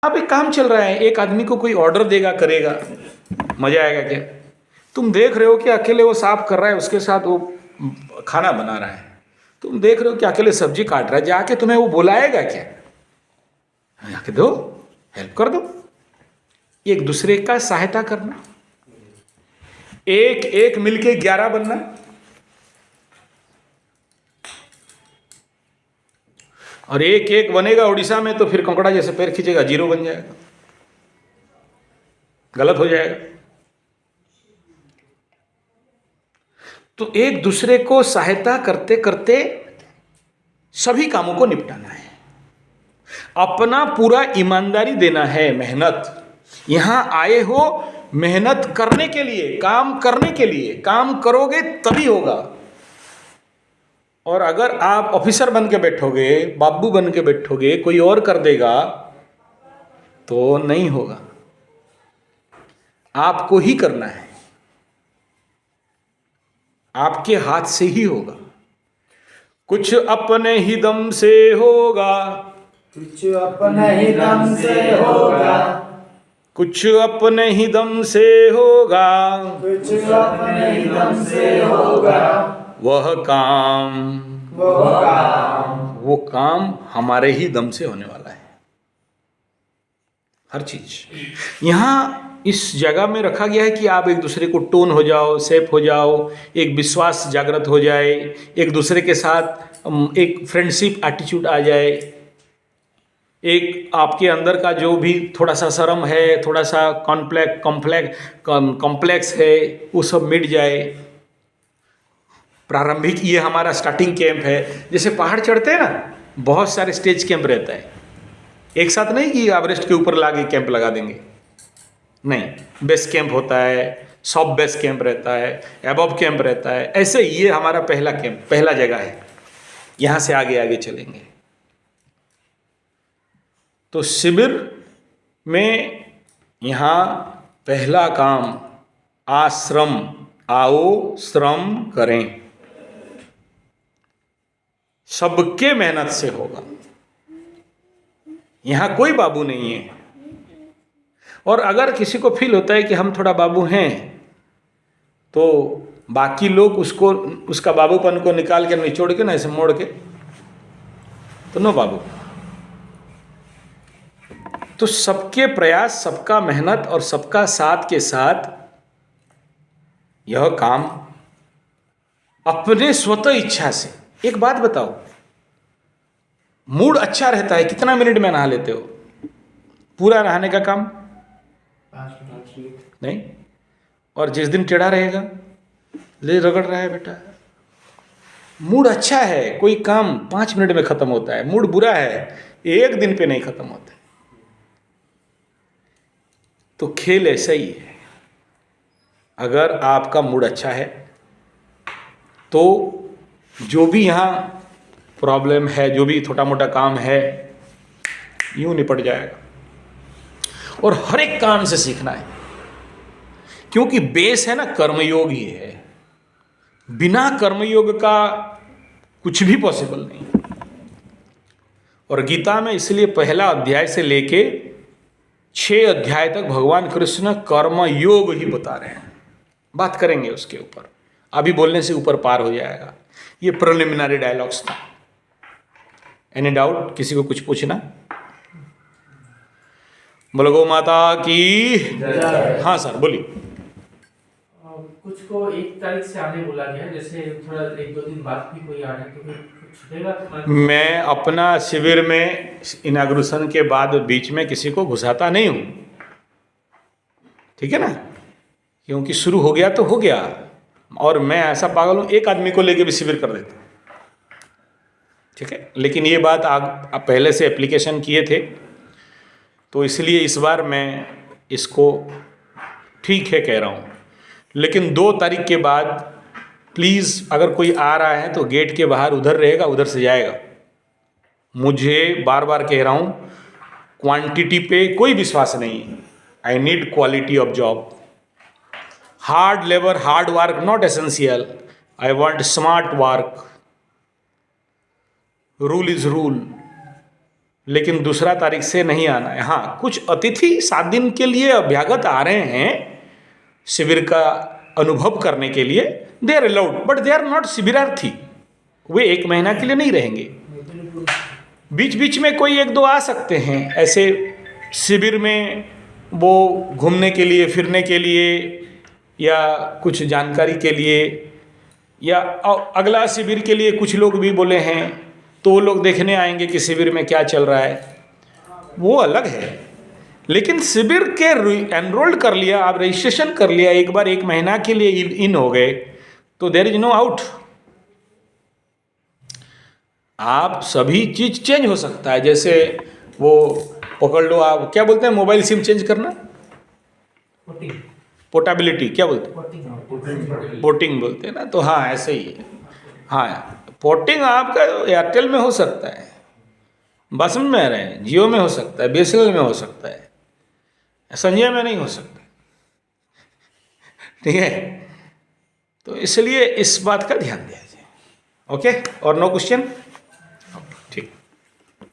अब एक काम चल रहा है, एक आदमी को कोई ऑर्डर देगा, करेगा, मजा आएगा क्या? तुम देख रहे हो कि अकेले वो साफ कर रहा है, उसके साथ वो खाना बना रहा है, तुम देख रहे हो कि अकेले सब्जी काट रहा है, जाके तुम्हें वो बुलाएगा क्या? जाके दो, हेल्प कर दो, एक दूसरे का सहायता करना, एक एक मिलके 11 बनना। और एक एक बनेगा उड़ीसा में तो फिर कंकड़ा जैसे पैर खींचेगा, 0 बन जाएगा, गलत हो जाएगा। तो एक दूसरे को सहायता करते करते सभी कामों को निपटाना है, अपना पूरा ईमानदारी देना है, मेहनत। यहां आए हो मेहनत करने के लिए, काम करने के लिए, काम करोगे तभी होगा। और अगर आप ऑफिसर बन के बैठोगे, बाबू बन के बैठोगे, कोई और कर देगा तो नहीं होगा, आपको ही करना है, आपके हाथ से ही होगा। कुछ अपने ही दम से होगा, कुछ अपने ही दम से होगा, कुछ अपने ही दम से होगा, कुछ अपने ही दम से होगा, वह काम वो काम हमारे ही दम से होने वाला है। हर चीज यहां इस जगह में रखा गया है कि आप एक दूसरे को टोन हो जाओ, सेफ हो जाओ, एक विश्वास जागृत हो जाए, एक दूसरे के साथ एक फ्रेंडशिप एटीट्यूड आ जाए, एक आपके अंदर का जो भी थोड़ा सा शर्म है, थोड़ा सा कॉम्प्लेक्स है, वो सब मिट जाए। प्रारंभिक ये हमारा स्टार्टिंग कैंप है। जैसे पहाड़ चढ़ते हैं ना, बहुत सारे स्टेज कैंप रहता है, एक साथ नहीं कि एवरेस्ट के ऊपर लाके कैंप लगा देंगे, नहीं, बेस कैंप होता है, सब बेस कैंप रहता है, एबव कैंप रहता है। ऐसे ये हमारा पहला कैंप, पहला जगह है, यहाँ से आगे आगे चलेंगे। तो शिविर में यहाँ पहला काम आश्रम, आओ श्रम करें, सबके मेहनत से होगा, यहाँ कोई बाबू नहीं है। और अगर किसी को फील होता है कि हम थोड़ा बाबू हैं, तो बाकी लोग उसको, उसका बाबूपन को निकाल के निचोड़ के ना ऐसे मोड़ के, तो नो बाबू। तो सबके प्रयास, सबका मेहनत और सबका साथ के साथ यह काम अपने स्वतः इच्छा से। एक बात बताओ, मूड अच्छा रहता है, कितना मिनट में नहा लेते हो? पूरा नहाने का काम 5 मिनट नहीं। और जिस दिन टेढ़ा रहेगा, ले रगड़ रहा है बेटा, मूड अच्छा है, कोई काम 5 मिनट में खत्म होता है, मूड बुरा है, 1 दिन पे नहीं खत्म होता है। तो खेल ऐसा ही है, अगर आपका मूड अच्छा है तो जो भी यहाँ प्रॉब्लम है, जो भी छोटा मोटा काम है, यूं निपट जाएगा। और हर एक काम से सीखना है, क्योंकि बेस है ना कर्मयोग ही है, बिना कर्मयोग का कुछ भी पॉसिबल नहीं। और गीता में इसलिए पहला अध्याय से लेके 6 अध्याय तक भगवान कृष्ण कर्म योग ही बता रहे हैं। बात करेंगे उसके ऊपर, अभी बोलने से ऊपर पार हो जाएगा। ये प्रिलिमिनरी डायलॉग्स था। Any doubt? किसी को कुछ पूछना? बोलो गौ माता की। हाँ सर बोलिए। कुछ को 1 तारीख से आने बोला गया है, जैसे थोड़ा 1-2 दिन बाद भी कोई आ रहा है तो फिर कुछ छूटेगा तो मैं अपना शिविर में इनाग्रेशन के बाद बीच में किसी को घुसाता नहीं हूँ, ठीक है ना, क्योंकि शुरू हो गया तो हो गया। और मैं ऐसा पागल हूँ, एक आदमी को लेके भी शिविर कर देता हूँ, ठीक है। लेकिन ये बात आप पहले से एप्लीकेशन किए थे, तो इसलिए इस बार मैं इसको ठीक है कह रहा हूँ। लेकिन 2 तारीख के बाद प्लीज़, अगर कोई आ रहा है तो गेट के बाहर उधर रहेगा, उधर से जाएगा। मुझे बार बार कह रहा हूँ, क्वांटिटी पे कोई विश्वास नहीं है, I need quality of job. Hard labour, hard work not essential, I want smart work. Rule is rule, लेकिन दूसरा तारीख से नहीं आना है। हाँ, कुछ अतिथि 7 दिन के लिए अभ्यागत आ रहे हैं शिविर का अनुभव करने के लिए, they are allowed, but they are not शिविरार्थी। वे 1 महीना के लिए नहीं रहेंगे। बीच बीच में कोई 1-2 आ सकते हैं ऐसे शिविर में, वो घूमने के लिए, फिरने के लिए, या कुछ जानकारी के लिए, या अगला शिविर के लिए कुछ लोग भी बोले हैं, तो वो लोग देखने आएंगे कि शिविर में क्या चल रहा है, वो अलग है। लेकिन शिविर के एनरोल्ड कर लिया, आप रजिस्ट्रेशन कर लिया, एक बार 1 महीना के लिए इन हो गए, तो देयर इज नो आउट। आप सभी चीज चेंज हो सकता है। जैसे वो पकड़ लो, आप क्या बोलते हैं मोबाइल सिम चेंज करना, पोर्टेबिलिटी क्या बोलते हैं, पोर्टिंग बोलते हैं ना, तो हाँ ऐसे ही है। हाँ, पोर्टिंग आपका एयरटेल में हो सकता है, बस में रहे, जियो में हो सकता है, बीएसएनएल में हो सकता है, संजय में नहीं हो सकता। ठीक है, तो इसलिए इस बात का ध्यान दिया जाए। ओके, और नो क्वेश्चन।